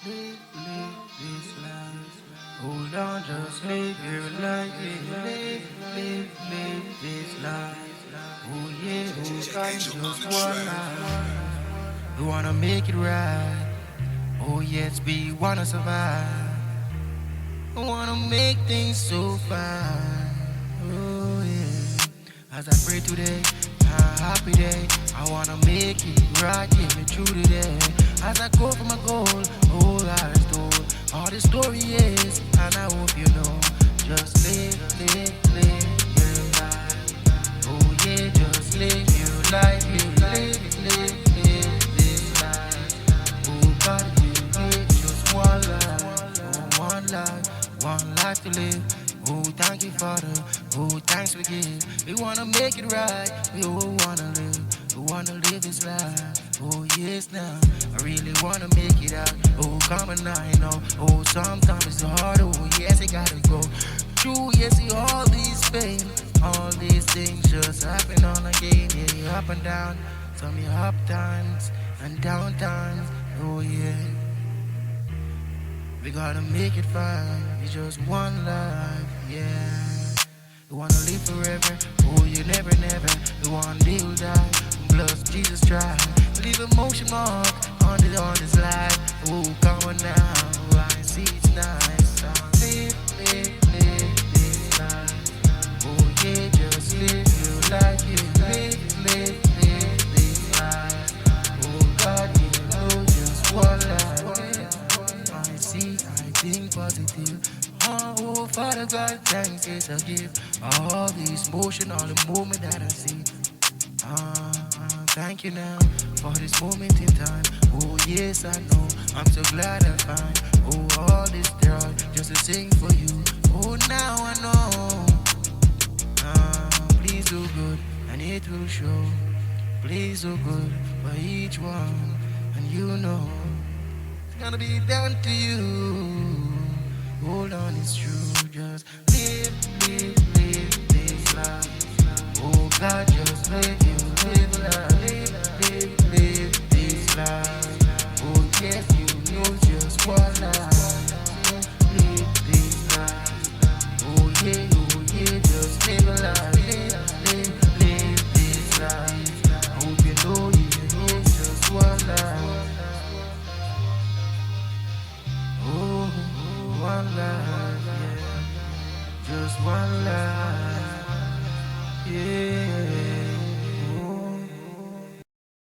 live this life. Hold on, just live your life. Live this life. Oh yeah, oh God, just one life. We wanna make it right. Oh yes, we wanna survive. I wanna make things so fine. Oh yeah. As I pray today, a happy day. I wanna make it right, get me through today. As I go for my goal, oh God is told. All the story is, and I hope you know. Just live your life. Oh yeah, just live your life, live this life. Oh God, you live just one life, oh one life, one life to live. Oh, thank you, Father. Oh, thanks we give. We wanna make it right. We all wanna live. We wanna live this life. Oh, yes, now. I really wanna make it out. Oh, come on, I know. Oh, sometimes it's hard. Oh, yes, it gotta go. True, yes, see all these pain. All these things just happen on again. Yeah, up and down. Some up times and down times. Oh, yeah. We gotta make it fine. It's just one life, yeah. You wanna live forever, oh you never. You wanna live die, plus Jesus tried. Leave emotion mark on this life. Oh come on now, I see it's nice. Live this life. Oh yeah, just live your life. You live this life. Oh God, you know just one life. I see, I think positive. Oh, Father God, thanks is a gift. All this motion, all the movement that I see. Thank you now for this moment in time. Oh, yes, I know. I'm so glad I find. Oh, all this joy just to sing for you. Oh, now I know. Please do good and it will show. Please do good for each one. And you know. It's gonna be down to you. Hold on, it's true. Just live this life. Oh God.